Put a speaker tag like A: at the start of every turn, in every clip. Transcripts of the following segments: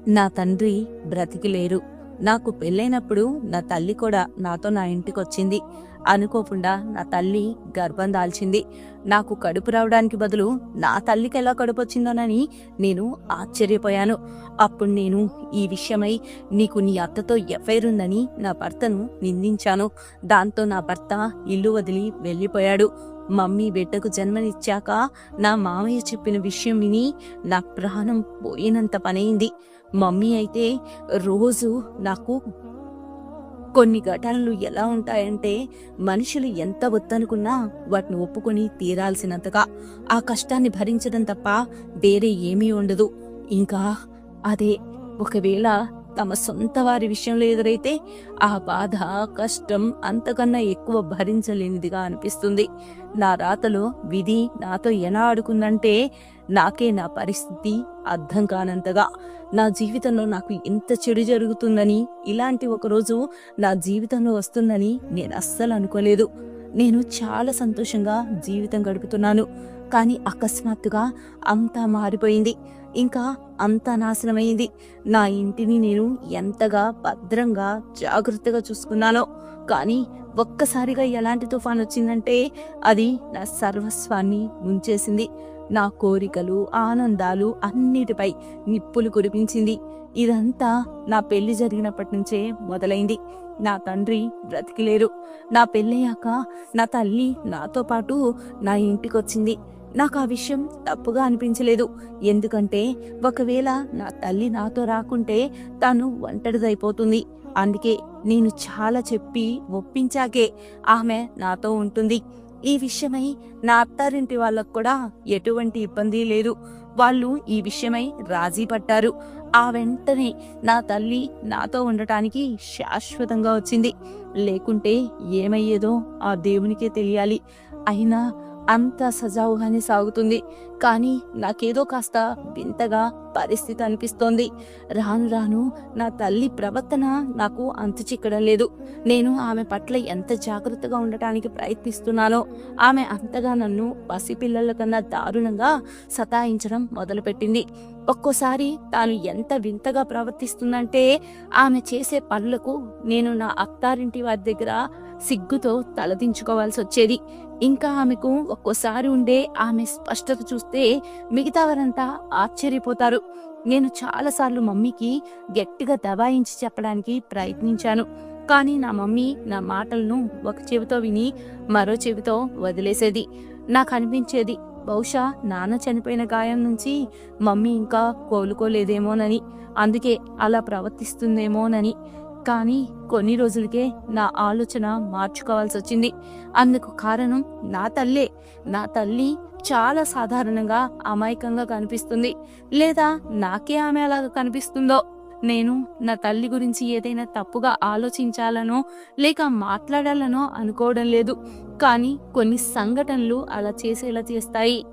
A: నా తండ్రి బ్రతికి లేరు. నాకు పెళ్ళైనప్పుడు నా తల్లి కూడా నాతో నా ఇంటికొచ్చింది. అనుకోకుండా నా తల్లి గర్భం దాల్చింది. నాకు కడుపు రావడానికి బదులు నా తల్లికి ఎలా కడుపొచ్చిందోనని నేను ఆశ్చర్యపోయాను. అప్పుడు నేను ఈ విషయమై నీకు నీ అత్తతో ఎఫ్ఐఆర్ ఉందని నా భర్తను నిందించాను. దాంతో నా భర్త ఇల్లు వదిలి వెళ్ళిపోయాడు. మమ్మీ బిడ్డకు జన్మనిచ్చాక నా మామయ్య చెప్పిన విషయం విని నా ప్రాణం పోయినంత పనైంది. మమ్మీ అయితే రోజు నాకు కొన్ని ఘటనలు ఎలా ఉంటాయంటే, మనుషులు ఎంత వద్దనుకున్నా వాటిని ఒప్పుకొని తీరాల్సినంతగా ఆ కష్టాన్ని భరించడం తప్ప వేరే ఏమీ ఉండదు. ఇంకా అదే ఒకవేళ తమ సొంత వారి విషయంలో ఎదురైతే ఆ బాధ, కష్టం అంతకన్నా ఎక్కువ భరించలేనిదిగా అనిపిస్తుంది. నా రాతలో విధి నాతో ఎలా ఆడుకుందంటే నాకే నా పరిస్థితి అర్థం కానంతగా. నా జీవితంలో నాకు ఇంత చెడు జరుగుతుందని, ఇలాంటి ఒకరోజు నా జీవితంలో వస్తుందని నేను అస్సలు అనుకోలేదు. నేను చాలా సంతోషంగా జీవితం గడుపుతున్నాను. కానీ అకస్మాత్తుగా అంతా మారిపోయింది. ఇంకా అంతా నాశనమైంది. నా ఇంటిని నేను ఎంతగా భద్రంగా జాగ్రత్తగా చూసుకున్నానో, కానీ ఒక్కసారిగా ఎలాంటి తుఫాన్ వచ్చిందంటే అది నా సర్వస్వాన్ని ముంచేసింది. నా కోరికలు, ఆనందాలు అన్నిటిపై నిప్పులు కురిపించింది. ఇదంతా నా పెళ్లి జరిగినప్పటి నుంచే మొదలైంది. నా తండ్రి బ్రతికిలేరు. నా పెళ్ళయ్యాక నా తల్లి నాతో పాటు నా ఇంటికొచ్చింది. నాకు ఆ విషయం తప్పుగా అనిపించలేదు. ఎందుకంటే ఒకవేళ నా తల్లి నాతో రాకుంటే తను ఒంటరిదైపోతుంది. అందుకే నేను చాలా చెప్పి ఒప్పించాకే ఆమె నాతో ఉంటుంది. ఈ విషయమై నా అత్తారింటి వాళ్ళకు కూడా ఎటువంటి ఇబ్బంది లేదు. వాళ్ళు ఈ విషయమై రాజీ పట్టారు. ఆ వెంటనే నా తల్లి నాతో ఉండటానికి శాశ్వతంగా వచ్చింది. లేకుంటే ఏమయ్యేదో ఆ దేవునికే తెలియాలి. అయినా అంత సజావుగానే సాగుతుంది. కానీ నాకేదో కాస్త వింతగా పరిస్థితి అనిపిస్తోంది. రాను రాను నా తల్లి ప్రవర్తన నాకు అంతు చిక్కడం లేదు. నేను ఆమె పట్ల ఎంత జాగ్రత్తగా ఉండటానికి ప్రయత్నిస్తున్నానో ఆమె అంతగా నన్ను పసిపిల్లల కన్నా దారుణంగా సతాయించడం మొదలుపెట్టింది. ఒక్కోసారి తాను ఎంత వింతగా ప్రవర్తిస్తుందంటే ఆమె చేసే పనులకు నేను నా అత్తారింటి వారి దగ్గర సిగ్గుతో తలదించుకోవాల్సి వచ్చేది. ఇంకా ఆమెకు ఒక్కోసారి ఉండే ఆమె స్పష్టత చూస్తే మిగతా వారంతా ఆశ్చర్యపోతారు. నేను చాలాసార్లు మమ్మీకి గట్టిగా దబాయించి చెప్పడానికి ప్రయత్నించాను. కానీ నా మమ్మీ నా మాటలను ఒక చెవితో విని మరో చెవితో వదిలేసేది. నాకు అనిపించేది బహుశా నాన్న చనిపోయిన గాయం నుంచి మమ్మీ ఇంకా కోలుకోలేదేమోనని, అందుకే అలా ప్రవర్తిస్తుందేమోనని. కానీ కొన్ని రోజులకే నా ఆలోచన మార్చుకోవాల్సి వచ్చింది. అందుకు కారణం నా తల్లే. నా తల్లి చాలా సాధారణంగా అమాయకంగా కనిపిస్తుంది. లేదా నాకే ఆమె అలాగా కనిపిస్తుందో. నేను నా తల్లి గురించి ఏదైనా తప్పుగా ఆలోచించాలనో లేక మాట్లాడాలనో అనుకోవడం లేదు. కానీ కొన్ని సంఘటనలు అలా చేసేలా చేస్తాయి.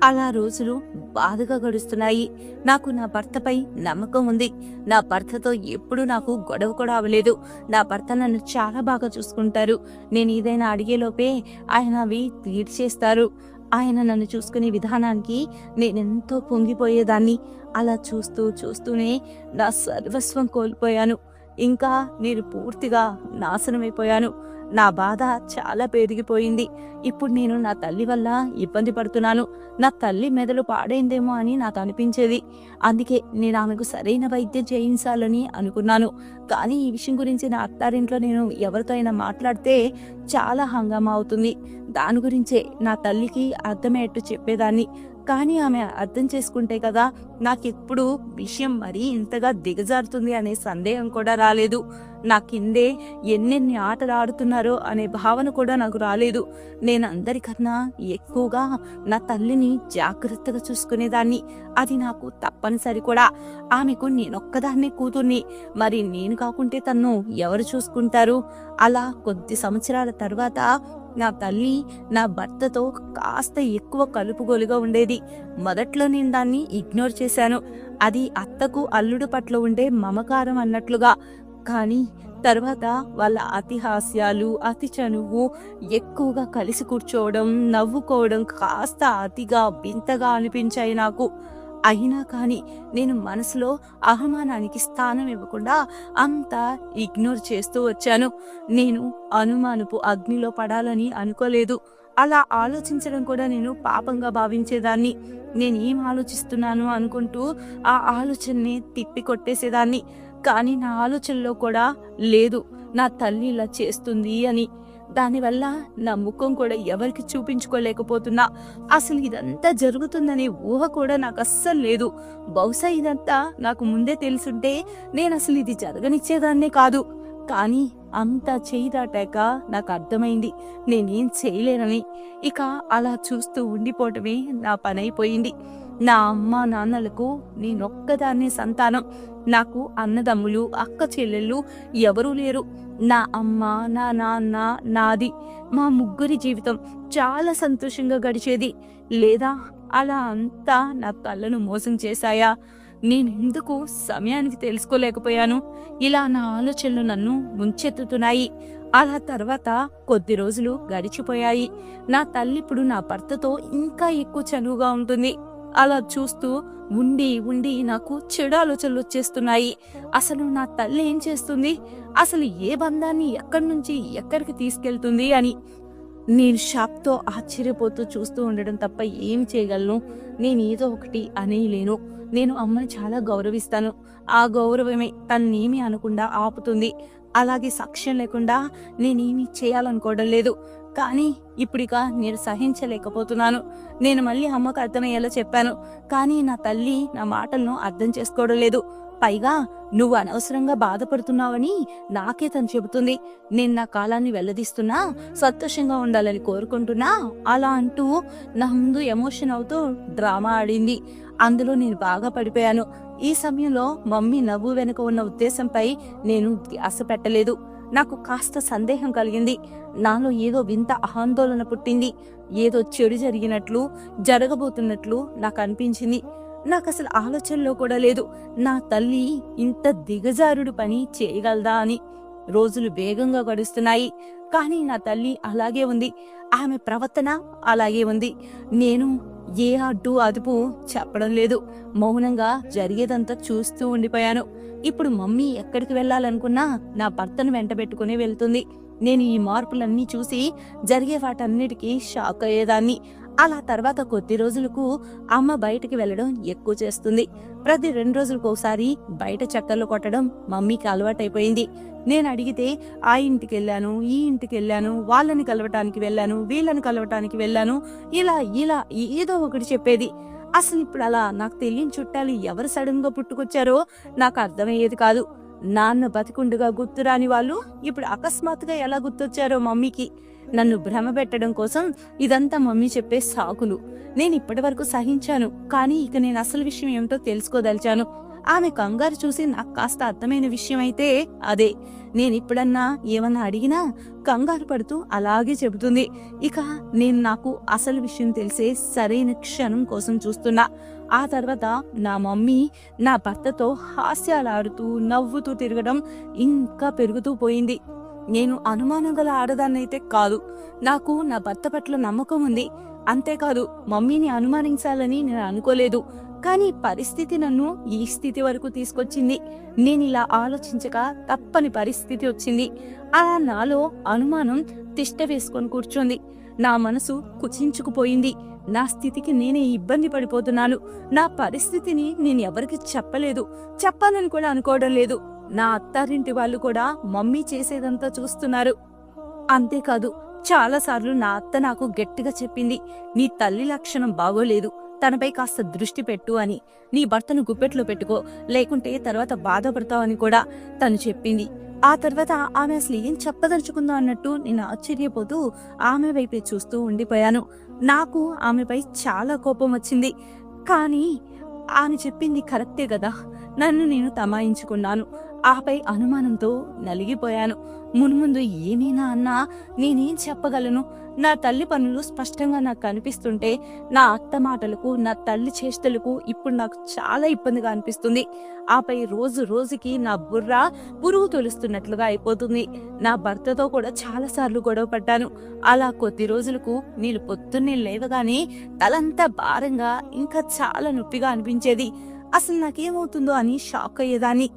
A: అలా రోజులు బాధగా గడుస్తున్నాయి. నాకు నా భర్తపై నమ్మకం ఉంది. నా భర్తతో ఎప్పుడూ నాకు గొడవ కూడా అవ్వలేదు. నా భర్త నన్ను చాలా బాగా చూసుకుంటారు. నేను ఏదైనా అడిగేలోపే ఆయన అవి తీర్చేస్తారు. ఆయన నన్ను చూసుకునే విధానానికి నేనెంతో పొంగిపోయేదాన్ని. అలా చూస్తూనే నా సర్వస్వం కోల్పోయాను. ఇంకా నేను పూర్తిగా నాశనమైపోయాను. నా బాధ చాలా పెరిగిపోయింది. ఇప్పుడు నేను నా తల్లి వల్ల ఇబ్బంది పడుతున్నాను. నా తల్లి మెదడు పాడైందేమో అని నాకు అనిపించేది. అందుకే నేను ఆమెకు సరైన వైద్యం చేయించాలని అనుకున్నాను. కానీ ఈ విషయం గురించి నా అత్తారింట్లో నేను ఎవరితో అయినా మాట్లాడితే చాలా హంగామా అవుతుంది. దాని గురించే నా తల్లికి అర్థమయ్యేట్టు చెప్పేదాన్ని. కానీ ఆమె అర్థం చేసుకుంటే కదా నాకెప్పుడు విషయం మరీ ఇంతగా దిగజారుతుంది అనే సందేహం కూడా రాలేదు. నా కిందే ఎన్నెన్ని ఆటలు ఆడుతున్నారో అనే భావన కూడా నాకు రాలేదు. నేను అందరికన్నా ఎక్కువగా నా తల్లిని జాగ్రత్తగా చూసుకునేదాన్ని. అది నాకు తప్పనిసరి కూడా. ఆమెకు నేనొక్కదాన్నే కూతుర్ని. మరి నేను కాకుంటే తన్ను ఎవరు చూసుకుంటారు? అలా కొద్ది సంవత్సరాల తర్వాత నా తల్లి నా భర్తతో కాస్త ఎక్కువ కలుపుగోలుగా ఉండేది. మొదట్లో నేను దాన్ని ఇగ్నోర్ చేశాను. అది అత్తకు అల్లుడు పట్ల ఉండే మమకారం అన్నట్లుగా. కానీ తర్వాత వాళ్ళ అతి హాస్యాలు, అతి చనువు, ఎక్కువగా కలిసి కూర్చోవడం, నవ్వుకోవడం కాస్త అతిగా వింతగా అనిపించాయి నాకు. అయినా కానీ నేను మనసులో అవమానానికి స్థానం ఇవ్వకుండా అంతా ఇగ్నోర్ చేస్తూ వచ్చాను. నేను అనుమానపు అగ్నిలో పడాలని అనుకోలేదు. అలా ఆలోచించడం కూడా నేను పాపంగా భావించేదాన్ని. నేనేం ఆలోచిస్తున్నాను అనుకుంటూ ఆ ఆలోచనని తిప్పి కొట్టేసేదాన్ని. కానీ నా ఆలోచనలో కూడా లేదు నా తల్లి ఇలా చేస్తుంది అని. దానివల్ల నా ముఖం కూడా ఎవరికి చూపించుకోలేకపోతున్నా. అసలు ఇదంతా జరుగుతుందనే ఊహ కూడా నాకు అస్సలు లేదు. బహుశా ఇదంతా నాకు ముందే తెలుసుంటే నేను అసలు ఇది జరగనిచ్చేదాన్నే కాదు. కానీ అంతా చేయి దాటాక నాకు అర్థమైంది నేనేం చేయలేనని. ఇక అలా చూస్తూ ఉండిపోవటమే నా పనైపోయింది. నా అమ్మ నాన్నలకు నేనొక్కదాన్నే సంతానం. నాకు అన్నదమ్ములు అక్క చెల్లెళ్ళు ఎవరూ లేరు. నా అమ్మ నా నాన్న నాది మా ముగ్గురి జీవితం చాలా సంతోషంగా గడిచేది. లేదా అలా అంతా నా కళ్ళను మోసం చేశాయా? నేనెందుకు సమయానికి తెలుసుకోలేకపోయాను? ఇలా నా ఆలోచనలు నన్ను ముంచెత్తుతున్నాయి. అలా తర్వాత కొద్ది రోజులు గడిచిపోయాయి. నా తల్లి ఇప్పుడు నా భర్తతో ఇంకా ఎక్కువ చనువుగా ఉంటుంది. అలా చూస్తూ ఉండి ఉండి నాకు చెడు ఆలోచనలు వచ్చేస్తున్నాయి. అసలు నా తల్లి ఏం చేస్తుంది? అసలు ఏ బంధాన్ని ఎక్కడి నుంచి ఎక్కడికి తీసుకెళ్తుంది అని నేను షాక్తో ఆశ్చర్యపోతూ చూస్తూ ఉండడం తప్ప ఏం చేయగలను? నేను ఏదో ఒకటి అనేయలేను. నేను అమ్మని చాలా గౌరవిస్తాను. ఆ గౌరవమే తన్నేమీ అనకుండా ఆపుతుంది. అలాగే సాక్ష్యం లేకుండా నేనేమీ చేయాలనుకోవడం లేదు. కానీ ఇప్పుడిక నేను సహించలేకపోతున్నాను. నేను మళ్ళీ అమ్మకు అర్థమయ్యేలా చెప్పాను. కానీ నా తల్లి నా మాటలను అర్థం చేసుకోవడం లేదు. పైగా నువ్వు అనవసరంగా బాధపడుతున్నావని నాకే తను చెబుతుంది. నేను నా కాలాన్ని వెల్లదీస్తున్నా, సంతోషంగా ఉండాలని కోరుకుంటున్నా అలా అంటూ నా ముందు ఎమోషన్ అవుతూ డ్రామా ఆడింది. అందులో నేను బాగా పడిపోయాను. ఈ సమయంలో మమ్మీ నవ్వు వెనుక ఉన్న ఉద్దేశంపై నేను ధ్యాస పెట్టలేదు. నాకు కాస్త సందేహం కలిగింది. నాలో ఏదో వింత ఆందోళన పుట్టింది. ఏదో చెడు జరిగినట్లు జరగబోతున్నట్లు నాకు అనిపించింది. నాకు అసలు ఆలోచనలో కూడా లేదు నా తల్లి ఇంత దిగజారుడు పని చేయగలదా అని. రోజులు వేగంగా గడుస్తున్నాయి. కానీ నా తల్లి అలాగే ఉంది. ఆమె ప్రవర్తన అలాగే ఉంది. నేను ఏ అడ్డు అదుపు చెప్పడం లేదు. మౌనంగా జరిగేదంతా చూస్తూ ఉండిపోయాను. ఇప్పుడు మమ్మీ ఎక్కడికి వెళ్ళాలనుకున్నా నా భర్తను వెంటబెట్టుకుని వెళ్తుంది. నేను ఈ మార్పులన్నీ చూసి జరిగే వాటన్నిటికీ షాక్ అయ్యేదాన్ని. అలా తర్వాత కొద్ది రోజులకు అమ్మ బయటికి వెళ్ళడం ఎక్కువ చేస్తుంది. ప్రతి 2 రోజులకు ఒకసారి బయట చక్కర్లు కొట్టడం మమ్మీకి అలవాటైపోయింది. నేను అడిగితే ఆ ఇంటికి వెళ్ళాను, ఈ ఇంటికి వెళ్ళాను, వాళ్ళని కలవటానికి వెళ్ళాను, వీళ్ళని కలవటానికి వెళ్ళాను, ఇలా ఇలా ఏదో ఒకటి చెప్పేది. అసలు ఇప్పుడు అలా నాకు తెలియని చుట్టాలు ఎవరు సడన్ గా పుట్టుకొచ్చారో నాకు అర్థమయ్యేది కాదు. నాన్న బతికుండగా గుర్తురాని వాళ్ళు ఇప్పుడు అకస్మాత్తుగా ఎలా గుర్తొచ్చారో మమ్మీకి. నన్ను భ్రమ పెట్టడం కోసం ఇదంతా మమ్మీ చెప్పే సాకులు. నేను ఇప్పటి వరకు సహించాను. కానీ ఇక నేను అసలు విషయం ఏమిటో తెలుసుకోదలిచాను. ఆమె కంగారు చూసి నాకు కాస్త అర్థమైన విషయం అయితే అదే. నేను ఇప్పుడన్నా ఏమన్నా అడిగినా కంగారు పడుతూ అలాగే చెబుతుంది. ఇక నేను నాకు అసలు విషయం తెలిసే సరైన క్షణం కోసం చూస్తున్నా. ఆ తర్వాత నా మమ్మీ నా భర్తతో హాస్యాలాడుతూ నవ్వుతూ తిరగడం ఇంకా పెరుగుతూ పోయింది. నేను అనుమానం గల ఆడదాన్నైతే కాదు. నాకు నా భర్త పట్ల నమ్మకం ఉంది. అంతేకాదు మమ్మీని అనుమానించాలని నేను అనుకోలేదు. కానీ పరిస్థితి నన్ను ఈ స్థితి వరకు తీసుకొచ్చింది. నేను ఇలా ఆలోచించక తప్పని పరిస్థితి వచ్చింది. అలా నాలో అనుమానం తిష్ట వేసుకొని కూర్చోంది. నా మనసు కుచించుకుపోయింది. నా స్థితికి నేనే ఇబ్బంది పడిపోతున్నాను. నా పరిస్థితిని నేను ఎవరికి చెప్పలేదు, చెప్పాలని కూడా అనుకోవడం లేదు. నా అత్తారింటి వాళ్ళు కూడా మమ్మీ చేసేదంతా చూస్తున్నారు. అంతేకాదు చాలాసార్లు నా అత్త నాకు గట్టిగా చెప్పింది, నీ తల్లి లక్షణం బాగోలేదు, తనపై కాస్త దృష్టి పెట్టు అని. నీ భర్తను గుప్పెట్లో పెట్టుకో, లేకుంటే తర్వాత బాధపడతావని కూడా తను చెప్పింది. ఆ తర్వాత ఆమె అసలు ఏం చెప్పదలుచుకుందో అన్నట్టు నేను ఆశ్చర్యపోతూ ఆమె వైపే చూస్తూ ఉండిపోయాను. నాకు ఆమెపై చాలా కోపం వచ్చింది. కానీ ఆమె చెప్పింది కరెక్టే కదా. నన్ను నేను తమాయించుకున్నాను. ఆపై అనుమానంతో నలిగిపోయాను. మున్ముందు ఏమైనా అన్నా నేనేం చెప్పగలను? నా తల్లి పనులు స్పష్టంగా నాకు కనిపిస్తుంటే నా అత్త మాటలకు, నా తల్లి చేష్టలకు ఇప్పుడు నాకు చాలా ఇబ్బందిగా అనిపిస్తుంది. ఆపై రోజు రోజుకి నా బుర్ర పురుగు తొలుస్తున్నట్లుగా అయిపోతుంది. నా భర్తతో కూడా చాలాసార్లు గొడవ పడ్డాను. అలా కొద్ది రోజులకు నేను పొద్దున్నే లేవగానే తలంతా భారంగా, ఇంకా చాలా నొప్పిగా అనిపించేది. అసలు నాకేమవుతుందో అని షాక్ అయ్యేదాన్ని.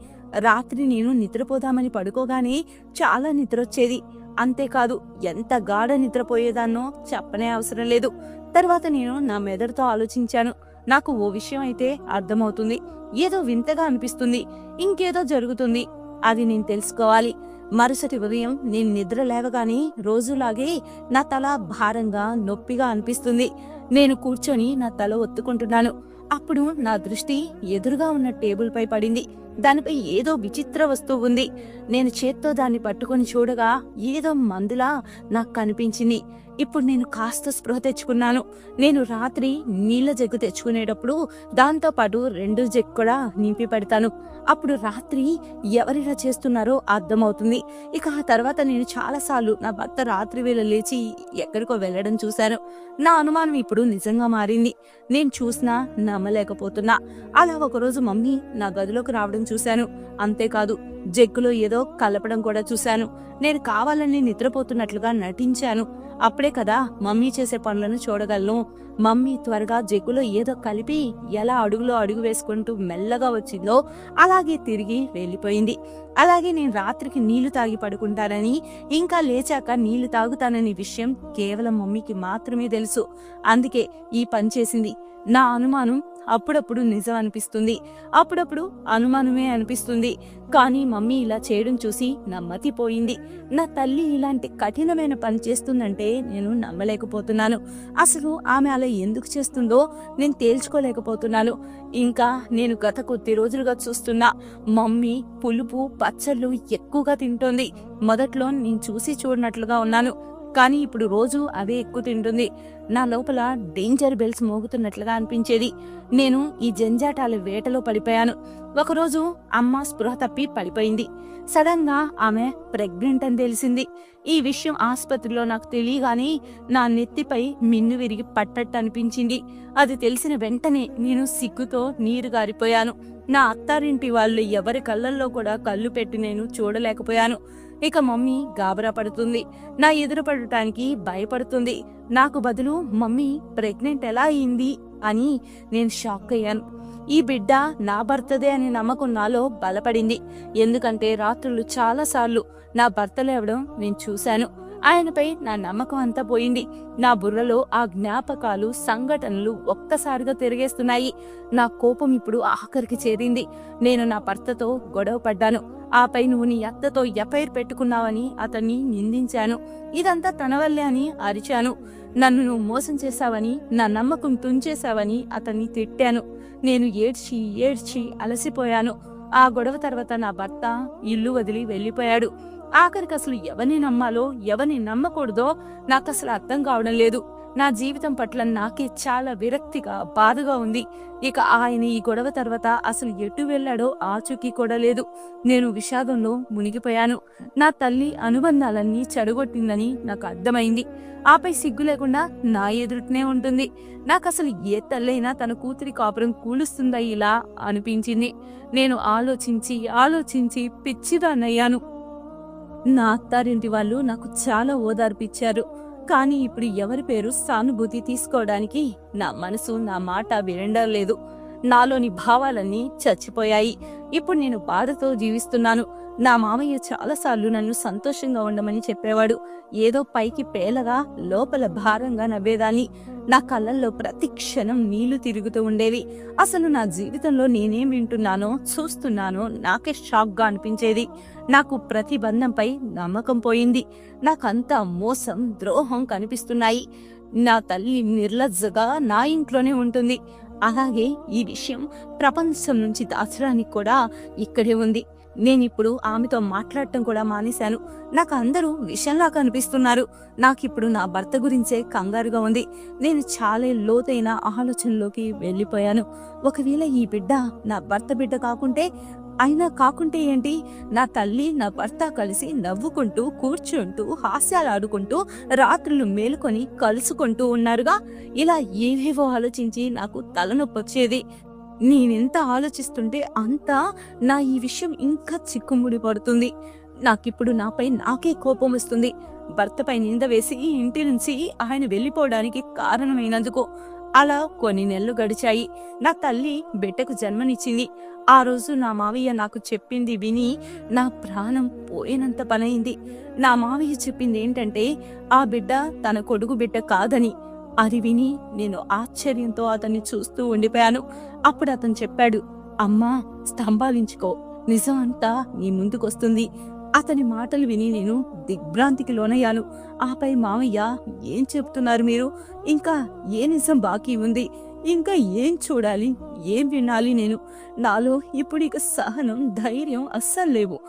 A: రాత్రి నేను నిద్రపోదామని పడుకోగానే చాలా నిద్రొచ్చేది. అంతేకాదు, ఎంత గాఢ నిద్రపోయేదాన్నో చెప్పనే అవసరం లేదు. తర్వాత నేను నా మెదడుతో ఆలోచించాను. నాకు ఓ విషయం అయితే అర్థమవుతుంది. ఏదో వింతగా అనిపిస్తుంది, ఇంకేదో జరుగుతుంది. అది నేను తెలుసుకోవాలి. మరుసటి ఉదయం నేను నిద్ర లేవగానే రోజులాగే నా తల భారంగా, నొప్పిగా అనిపిస్తుంది. నేను కూర్చొని నా తల ఒత్తుకుంటున్నాను. అప్పుడు నా దృష్టి ఎదురుగా ఉన్న టేబుల్ పై పడింది. దానిపై ఏదో విచిత్ర వస్తువు ఉంది. నేను చేత్తో దాన్ని పట్టుకొని చూడగా ఏదో మందులా నాకు కనిపించింది. ఇప్పుడు నేను కాస్త స్పృహ తెచ్చుకున్నాను. నేను రాత్రి నీళ్ల జగ్గు తెచ్చుకునేటప్పుడు దాంతో పాటు 2 జగ్గు కూడా నింపి పెడతాను. అప్పుడు రాత్రి ఎవరిలా చేస్తున్నారో అర్థమవుతుంది. ఇక ఆ తర్వాత నేను చాలాసార్లు నా భర్త రాత్రి వేళ లేచి ఎక్కడికో వెళ్ళడం చూశాను. నా అనుమానం ఇప్పుడు నిజంగా మారింది. నేను చూసినా నమ్మలేకపోతున్నా. అలా ఒకరోజు మమ్మీ నా గదిలోకి రావడం చూశాను. అంతేకాదు, జగ్గులో ఏదో కలపడం కూడా చూశాను. నేను కావాలని నిద్రపోతున్నట్లుగా నటించాను. అప్పుడే కదా మమ్మీ చేసే పనులను చూడగలను. మమ్మీ త్వరగా జగ్గులో ఏదో కలిపి ఎలా అడుగులో అడుగు వేసుకుంటూ మెల్లగా వచ్చిందో అలాగే తిరిగి వెళ్ళిపోయింది. అలాగే నేను రాత్రికి నీళ్లు తాగి పడుకుంటానని, ఇంకా లేచాక నీళ్లు తాగుతానని విషయం కేవలం మమ్మీకి మాత్రమే తెలుసు. అందుకే ఈ పని చేసింది. నా అనుమానం అప్పుడప్పుడు నిజం అనిపిస్తుంది, అప్పుడప్పుడు అనుమానమే అనిపిస్తుంది. కానీ మమ్మీ ఇలా చేయడం చూసి నా మతి పోయింది. నా తల్లి ఇలాంటి కఠినమైన పని చేస్తుందంటే నేను నమ్మలేకపోతున్నాను. అసలు ఆమె అలా ఎందుకు చేస్తుందో నేను తేల్చుకోలేకపోతున్నాను. ఇంకా నేను గత కొద్ది రోజులుగా చూస్తున్నా, మమ్మీ పులుపు, పచ్చళ్ళు ఎక్కువగా తింటోంది. మొదట్లో నేను చూసి చూడనట్లుగా ఉన్నాను, కానీ ఇప్పుడు రోజు అవే ఎక్కువ తింటుంది. నా లోపల డేంజర్ బెల్స్ మోగుతున్నట్లుగా అనిపించేది. నేను ఈ జంజాటాల వేటలో పడిపోయాను. ఒకరోజు అమ్మ స్పృహ తప్పి పడిపోయింది. సడన్ గా ఆమె ప్రెగ్నెంట్ అని తెలిసింది. ఈ విషయం ఆసుపత్రిలో నాకు తెలియగానే నా నెత్తిపై మిన్ను విరిగి పట్టట్టు అనిపించింది. అది తెలిసిన వెంటనే నేను సిగ్గుతో నీరు గారిపోయాను. నా అత్తారింటి వాళ్ళు ఎవరి కళ్ళల్లో కూడా కళ్ళు పెట్టి నేను చూడలేకపోయాను. ఇక మమ్మీ గాబరా పడుతుంది, నా ఎదురు పడటానికి భయపడుతుంది. నాకు బదులు మమ్మీ ప్రెగ్నెంట్ ఎలా అయింది అని నేను షాక్ అయ్యాను. ఈ బిడ్డ నా భర్తదే అని నమ్మకం నాలో బలపడింది. ఎందుకంటే రాత్రులు చాలాసార్లు నా భర్త లేవడం నేను చూశాను. ఆయనపై నా నమ్మకం అంతా పోయింది. నా బుర్రలో ఆ జ్ఞాపకాలు, సంఘటనలు ఒక్కసారిగా తిరిగేస్తున్నాయి. నా కోపం ఇప్పుడు ఆఖరికి చేరింది. నేను నా భర్తతో గొడవ పడ్డాను. ఆపై నువ్వు నీ అత్తతో ఎఫ్ఐఆర్ పెట్టుకున్నావని అతన్ని నిందించాను. ఇదంతా తన వల్లే అని అరిచాను. నన్ను నువ్వు మోసం చేశావని, నా నమ్మకం తుంచేశావని అతన్ని తిట్టాను. నేను ఏడ్చి ఏడ్చి అలసిపోయాను. ఆ గొడవ తర్వాత నా భర్త ఇల్లు వదిలి వెళ్ళిపోయాడు. ఆఖరికి అసలు ఎవరిని నమ్మాలో ఎవరిని నమ్మకూడదో నాకు అసలు అర్థం కావడం లేదు. నా జీవితం పట్ల నాకే చాలా విరక్తిగా, బాధగా ఉంది. ఇక ఆయన ఈ గొడవ తర్వాత అసలు ఎటు వెళ్ళాడో ఆచూకీ కూడా లేదు. నేను విషాదంలో మునిగిపోయాను. నా తల్లి అనుబంధాలన్నీ చెడగొట్టిందని నాకు అర్థమైంది. ఆపై సిగ్గు లేకుండా నా ఎదురుటనే ఉంటుంది. నాకు అసలు ఏ తల్లైనా తన కూతురి కాపురం కూలుస్తుందా ఇలా అనిపించింది. నేను ఆలోచించి ఆలోచించి పిచ్చిదాన్నయ్యాను. నా అత్తారింటి వాళ్ళు నాకు చాలా ఓదార్పిచ్చారు. కానీ ఇప్పుడు ఎవరి పేరు సానుభూతి తీసుకోవడానికి నా మనసు, నా మాట వినడం లేదు. నాలోని భావాలన్నీ చచ్చిపోయాయి. ఇప్పుడు నేను బాధతో జీవిస్తున్నాను. నా మామయ్య చాలాసార్లు నన్ను సంతోషంగా ఉండమని చెప్పేవాడు. ఏదో పైకి పేలగా లోపల భారంగా నవ్వేదాన్ని. నా కళ్ళల్లో ప్రతి క్షణం నీళ్లు తిరుగుతూ ఉండేవి. అసలు నా జీవితంలో నేనేం వింటున్నానో, చూస్తున్నానో నాకే షాక్గా అనిపించేది. నాకు ప్రతి బంధంపై నమ్మకం పోయింది. నాకంతా మోసం, ద్రోహం కనిపిస్తున్నాయి. నా తల్లి నిర్లజ్జగా నా ఇంట్లోనే ఉంటుంది. అలాగే ఈ విషయం ప్రపంచం నుంచి దాచడానికి కూడా ఇక్కడే ఉంది. నేనిప్పుడు ఆమెతో మాట్లాడటం కూడా మానేశాను. నాకు అందరూ విషంలా కనిపిస్తున్నారు. నాకిప్పుడు నా భర్త గురించే కంగారుగా ఉంది. నేను చాలా లోతైన ఆలోచనలోకి వెళ్ళిపోయాను. ఒకవేళ ఈ బిడ్డ నా భర్త బిడ్డ కాకుంటే ఏంటి, నా తల్లి నా భర్త కలిసి నవ్వుకుంటూ కూర్చుంటూ హాస్యాలాడుకుంటూ రాత్రులు మేలుకొని కలుసుకుంటూ ఉన్నారుగా. ఇలా ఏవేవో ఆలోచించి నాకు తలనొప్పి వచ్చేది. నేనెంత ఆలోచిస్తుంటే అంతా నా ఈ విషయం ఇంకా చిక్కుముడి పడుతుంది. నాకిప్పుడు నాపై నాకే కోపం వస్తుంది. భర్తపై నింద వేసి ఇంటి నుంచి ఆయన వెళ్ళిపోవడానికి కారణమైనందుకు. అలా కొన్ని నెలలు గడిచాయి. నా తల్లి బిడ్డకు జన్మనిచ్చింది. ఆ రోజు నా మావయ్య నాకు చెప్పింది విని నా ప్రాణం పోయినంత పనైంది. నా మావయ్య చెప్పింది ఏంటంటే ఆ బిడ్డ తన కొడుకు బిడ్డ కాదని. అది విని నేను ఆశ్చర్యంతో అతన్ని చూస్తూ ఉండిపోయాను. అప్పుడు అతను చెప్పాడు, అమ్మా స్తంభాలించుకో, నిజం అంతా నీ ముందుకొస్తుంది. అతని మాటలు విని నేను దిగ్భ్రాంతికి లోనయ్యాను. ఆపై మావయ్య, ఏం చెప్తున్నారు మీరు? ఇంకా ఏ నిజం బాకీ ఉంది? ఇంకా ఏం చూడాలి, ఏం వినాలి నేను? నాలో ఇప్పుడు ఇక సహనం, ధైర్యం అస్సలు లేవు.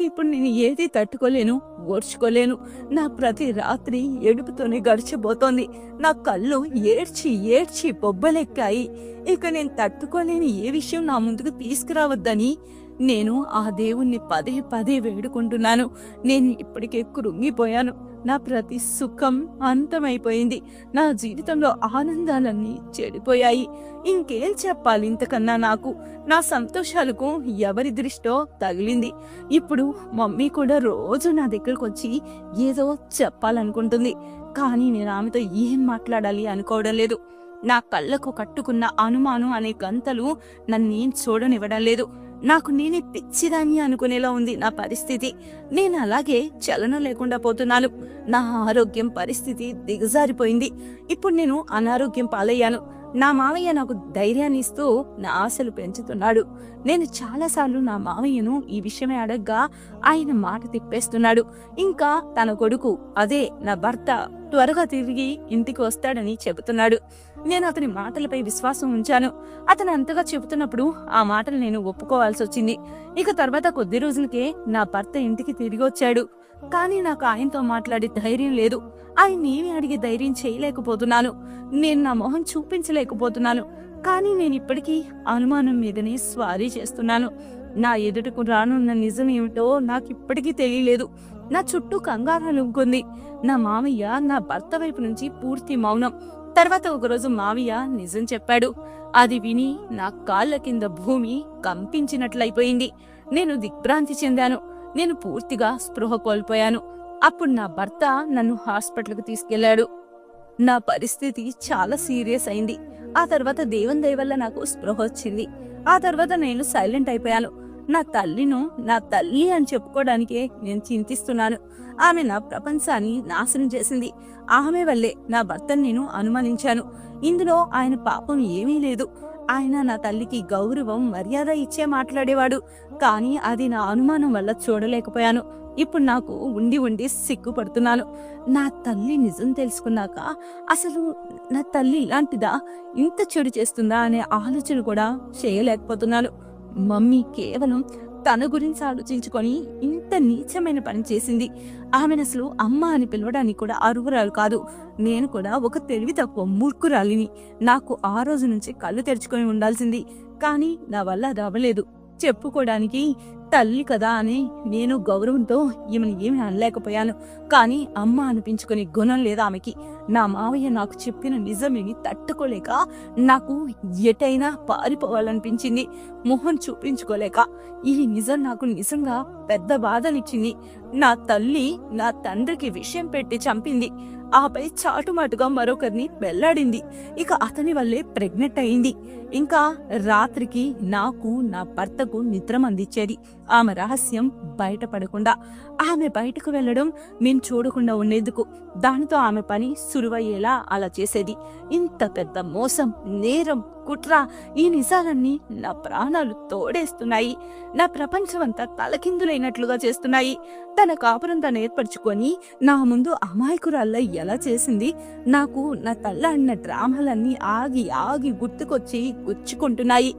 A: ఇప్పుడు నేను ఏది తట్టుకోలేను, ఓర్చుకోలేను. నా ప్రతి రాత్రి ఏడుపుతోనే గడిచిపోతోంది. నా కళ్ళు ఏడ్చి ఏడ్చి బొబ్బలెక్కాయి. ఇక నేను తట్టుకోలేని ఏ విషయం నా ముందుకు తీసుకురావద్దని నేను ఆ దేవుణ్ణి పదే పదే వేడుకుంటున్నాను. నేను ఇప్పటికే కృంగిపోయాను. నా ప్రతి సుఖం అంతమైపోయింది. నా జీవితంలో ఆనందాలన్నీ చెడిపోయాయి. ఇంకేం చెప్పాలి ఇంతకన్నా? నాకు నా సంతోషాలకు ఎవరి దృష్టో తగిలింది. ఇప్పుడు మమ్మీ కూడా రోజు నా దగ్గరకు వచ్చి ఏదో చెప్పాలనుకుంటుంది. కానీ నేను ఆమెతో ఏం మాట్లాడాలి అనుకోవడం లేదు. నా కళ్ళకు కట్టుకున్న అనుమానం అనే గంతలు నన్నేం చూడనివ్వడం లేదు. నాకు నేనే పిచ్చిదాన్ని అనుకునేలా ఉంది నా పరిస్థితి. నేను అలాగే చలనం లేకుండా పోతున్నాను. నా ఆరోగ్యం పరిస్థితి దిగజారిపోయింది. ఇప్పుడు నేను అనారోగ్యం పాలయ్యాను. నా మావయ్య నాకు ధైర్యాన్ని ఇస్తూ నా ఆశలు పెంచుతున్నాడు. నేను చాలాసార్లు నా మావయ్యను ఈ విషయమే అడగ్గా ఆయన మాట తిప్పేస్తున్నాడు. ఇంకా తన కొడుకు, అదే నా భర్త, త్వరగా తిరిగి ఇంటికి వస్తాడని చెబుతున్నాడు. నేను అతని మాటలపై విశ్వాసం ఉంచాను. అతను అంతగా చెబుతున్నప్పుడు ఆ మాటలు నేను ఒప్పుకోవాల్సి వచ్చింది. ఇక తర్వాత కొద్ది రోజులకే నా భర్త ఇంటికి తిరిగి వచ్చాడు. కానీ నాకు ఆయనతో మాట్లాడే ధైర్యం లేదు. ఆయన ఏమి అడిగే ధైర్యం చేయలేకపోతున్నాను. నేను నా మొహం చూపించలేకపోతున్నాను. కానీ నేను ఇప్పటికీ అనుమానం మీదనే స్వారీ చేస్తున్నాను. నా ఎదుటకు రానున్న నిజం ఏమిటో నాకు ఇప్పటికీ తెలియలేదు. నా చుట్టూ కంగారు అలుముకుంది. నా మామయ్య నా భర్త వైపు నుంచి పూర్తి మౌనం. తర్వాత ఒకరోజు మావయ్య నిజం చెప్పాడు. అది విని నా కాళ్ళ కింద భూమి కంపించినట్లయిపోయింది. నేను దిగ్భ్రాంతి చెందాను. నేను పూర్తిగా స్పృహ కోల్పోయాను. అప్పుడు నా భర్త నన్ను హాస్పిటల్కి తీసుకెళ్లాడు. నా పరిస్థితి చాలా సీరియస్ అయింది. ఆ తర్వాత దేవుని దయ వల్ల నాకు స్పృహ వచ్చింది. ఆ తర్వాత నేను సైలెంట్ అయిపోయాను. నా తల్లి అని చెప్పుకోవడానికే నేను చింతిస్తున్నాను. ఆమె నా ప్రపంచాన్ని నాశనం చేసింది. ఆమె వల్లే నా భర్తను నేను అనుమానించాను. ఇందులో ఆయన పాపం ఏమీ లేదు. ఆయన నా తల్లికి గౌరవం, మర్యాద ఇచ్చే మాట్లాడేవాడు. కానీ అది నా అనుమానం వల్ల చూడలేకపోయాను. ఇప్పుడు నాకు ఉండి ఉండి సిగ్గుపడుతున్నాను. నా తల్లి నిజం తెలుసుకున్నాక అసలు నా తల్లి ఇలాంటిదా, ఇంత చెడు చేస్తుందా అనే ఆలోచన కూడా చేయలేకపోతున్నాను. మమ్మీ కేవలం తన గురించి ఆలోచించుకొని ఇంత నీచమైన పని చేసింది. ఆమెను అసలు అమ్మ అని పిలవడానికి కూడా అర్హురాలు కాదు. నేను కూడా ఒక తెలివి తక్కువ మూర్ఖురాలిని. నాకు ఆ రోజు నుంచి కళ్ళు తెరుచుకొని ఉండాల్సింది. కానీ నా వల్ల రవ్వలేదు. చెప్పుకోవడానికి తల్లి కదా అని నేను గౌరవంతో ఈమెను ఏమి అనలేకపోయాను. కానీ అమ్మ అనిపించుకునే గుణం లేదా ఆమెకి. నా మావయ్య నాకు చెప్పిన నిజమేమి తట్టుకోలేక నాకు ఎటైనా పారిపోవాలనిపించింది, మొహం చూపించుకోలేక. ఈ నిజం నాకు నిజంగా పెద్ద బాధనిచ్చింది. నా తల్లి నా తండ్రికి విషయం పెట్టి చంపింది. ఆపై చాటుమాటుగా మరొకరిని వెళ్లాడింది. ఇక అతని వల్లే ప్రెగ్నెంట్ అయింది. ఇంకా రాత్రికి నాకు, నా భర్తకు నిద్ర అందించేది. ఆమె రహస్యం బయటపడకుండా. ఆమె బయటకు వెళ్లడం మేము చూడకుండా ఉండేందుకు. దానితో ఆమె పని సులువయ్యేలా అలా చేసేది. ఇంత పెద్ద మోసం, నేరం, కుట్ర, ఈ నిజాలన్నీ నా ప్రాణాలు తోడేస్తున్నాయి. నా ప్రపంచమంతా తలకిందులైనట్లుగా చేస్తున్నాయి. తన కాపురం తను ఏర్పరచుకొని నా ముందు అమాయకురాల్లా ఎలా చేసింది? నాకు నా తల్ల అన్న డ్రామాలన్నీ ఆగి ఆగి గుర్తుకొచ్చి గుచ్చుకుంటున్నాయి.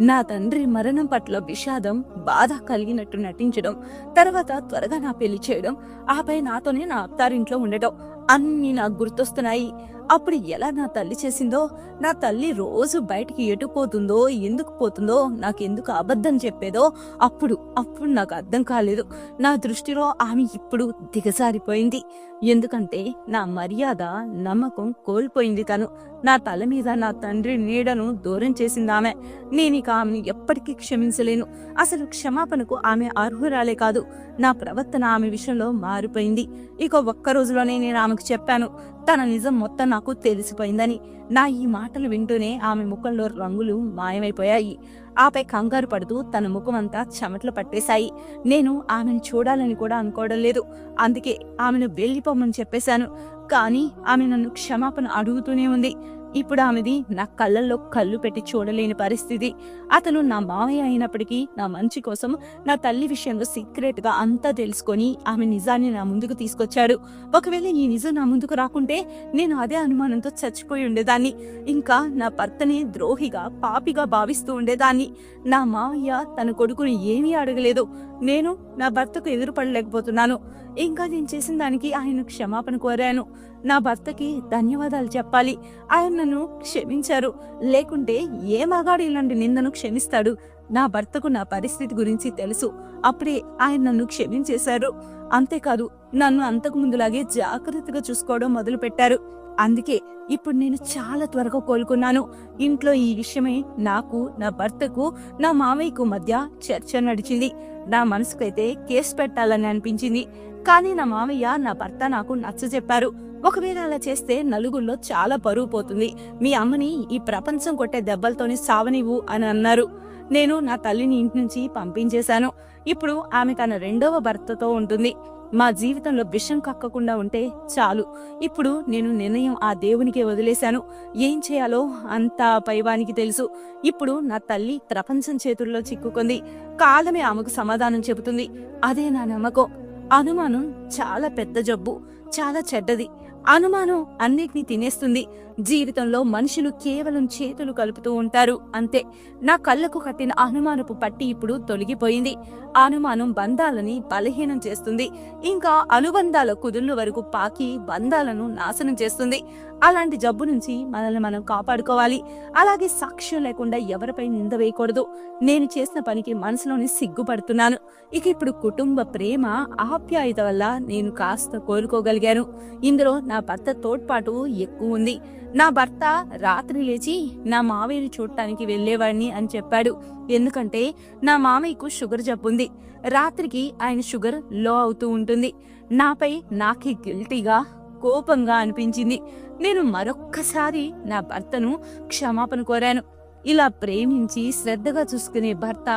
A: నా తండ్రి మరణం పట్ల విషాదం, బాధ కలిగినట్టు నటించడం, తర్వాత త్వరగా నా పెళ్లి చేయడం, ఆపై నాతోనే నా అత్తారింట్లో ఉండటం అన్నీ నాకు గుర్తొస్తున్నాయి. అప్పుడు ఎలా నా తల్లి చేసిందో, నా తల్లి రోజు బయటికి ఎటు పోతుందో, ఎందుకు పోతుందో, నాకెందుకు అబద్ధం చెప్పేదో అప్పుడు నాకు అర్థం కాలేదు. నా దృష్టిలో ఆమె ఇప్పుడు దిగజారిపోయింది. ఎందుకంటే నా మర్యాద, నమ్మకం కోల్పోయింది తను. నా తల మీద నా తండ్రి నీడను దూరం చేసింది ఆమె. నేనిక ఆమెను ఎప్పటికీ క్షమించలేను. అసలు క్షమాపణకు ఆమె అర్హురాలే కాదు. నా ప్రవర్తన ఆమె విషయంలో మారిపోయింది. ఇక ఒక్క రోజులోనే నేను ఆమెకు చెప్పాను, తన నిజం మొత్తం నాకు తెలిసిపోయిందని. నా ఈ మాటలు వింటూనే ఆమె ముఖంలో రంగులు మాయమైపోయాయి. ఆపై కంగారు పడుతూ తన ముఖమంతా చెమటలు పట్టేశాయి. నేను ఆమెను చూడాలని కూడా అనుకోవడం లేదు. అందుకే ఆమెను వెళ్ళిపోమని చెప్పేశాను. కానీ ఆమె నన్ను క్షమాపణ అడుగుతూనే ఉంది. ఇప్పుడు ఆమెది నా కళ్ళల్లో కళ్ళు పెట్టి చూడలేని పరిస్థితి. అతను నా మావయ్య అయినప్పటికీ నా మంచి కోసం నా తల్లి విషయంలో సీక్రెట్ గా అంతా తెలుసుకొని ఆమె నిజాన్ని నా ముందుకు తీసుకొచ్చాడు. ఒకవేళ ఈ నిజం నా ముందుకు రాకుంటే నేను అదే అనుమానంతో చచ్చిపోయి ఉండేదాన్ని. ఇంకా నా భర్తని ద్రోహిగా, పాపిగా భావిస్తూ ఉండేదాన్ని. నా మావయ్య తన కొడుకుని ఏమీ అడగలేదు. నేను నా భర్తకు ఎదురుపడలేకపోతున్నాను. ఇంకా నేను చేసిన దానికి ఆయన క్షమాపణ కోరాను. నా భర్తకి ధన్యవాదాలు చెప్పాలి. ఆయన నన్ను క్షమించారు. లేకుంటే ఏ మగాడు ఇలాంటి నిందను క్షమిస్తాడు? నా భర్తకు నా పరిస్థితి గురించి తెలుసు. అప్పుడే ఆయన నన్ను క్షమించేశారు. అంతేకాదు, నన్ను అంతకు ముందులాగే జాగ్రత్తగా చూసుకోవడం మొదలు పెట్టారు. అందుకే ఇప్పుడు నేను చాలా త్వరగా కోలుకున్నాను. ఇంట్లో ఈ విషయమే నాకు, నా భర్తకు, నా మామయ్యకు మధ్య చర్చ నడిచింది. నా మనసుకైతే కేసు పెట్టాలని అనిపించింది. కానీ నా మామయ్య, నా భర్త నాకు నచ్చజెప్పారు. ఒకవేళ అలా చేస్తే నలుగురిలో చాలా పరువు పోతుంది. మీ అమ్మని ఈ ప్రపంచం కొట్టే దెబ్బలతోనే సావనివ్వు అని అన్నారు. నేను నా తల్లిని ఇంటి నుంచి పంపించేశాను. ఇప్పుడు ఆమె తన రెండవ భర్తతో ఉంటుంది. మా జీవితంలో విషం కక్కకుండా ఉంటే చాలు. ఇప్పుడు నేను నిర్ణయం ఆ దేవునికే వదిలేశాను. ఏం చేయాలో అంతా పైవానికి తెలుసు. ఇప్పుడు నా తల్లి ప్రపంచం చేతుల్లో చిక్కుకుంది. కాలమే ఆమెకు సమాధానం చెబుతుంది. అదే నా నమ్మకం. అనుమానం చాలా పెద్ద జబ్బు, చాలా చెడ్డది. అనుమానం అన్నిటినీ తినేస్తుంది. జీవితంలో మనుషులు కేవలం చేతులు కలుపుతూ ఉంటారు, అంతే. నా కళ్ళకు కట్టిన అనుమానపు పట్టి ఇప్పుడు తొలగిపోయింది. అనుమానం బంధాలని బలహీనం చేస్తుంది. ఇంకా అనుబంధాల కుదుళ్ళ వరకు పాకి బంధాలను నాశనం చేస్తుంది. అలాంటి జబ్బు నుంచి మనల్ని మనం కాపాడుకోవాలి. అలాగే సాక్ష్యం లేకుండా ఎవరిపై నింద వేయకూడదు. నేను చేసిన పనికి మనసులోని సిగ్గుపడుతున్నాను. ఇక ఇప్పుడు కుటుంబ ప్రేమ, ఆప్యాయత వల్ల నేను కాస్త కోలుకోగలిగాను. ఇందులో నా భర్త తోడ్పాటు ఎక్కువ ఉంది. నా భర్త రాత్రి లేచి నా మావయ్యని చూడటానికి వెళ్లేవాడిని అని చెప్పాడు. ఎందుకంటే నా మామయ్యకు షుగర్ జబ్బుంది. రాత్రికి ఆయన షుగర్ లో అవుతూ ఉంటుంది. నాపై నాకే గిల్టీగా, కోపంగా అనిపించింది. నేను మరొక్కసారి నా భర్తను క్షమాపణ కోరాను. ఇలా ప్రేమించి శ్రద్ధగా చూసుకునే భర్త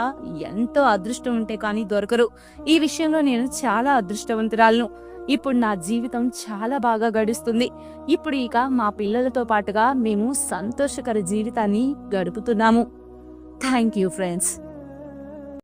A: ఎంతో అదృష్టం ఉంటే కానీ దొరకరు. ఈ విషయంలో నేను చాలా అదృష్టవంతురాలను. ఇప్పుడు నా జీవితం చాలా బాగా గడుస్తుంది. ఇప్పుడు ఇక మా పిల్లలతో పాటుగా మేము సంతోషకర జీవితాన్ని గడుపుతున్నాము. Thank you friends.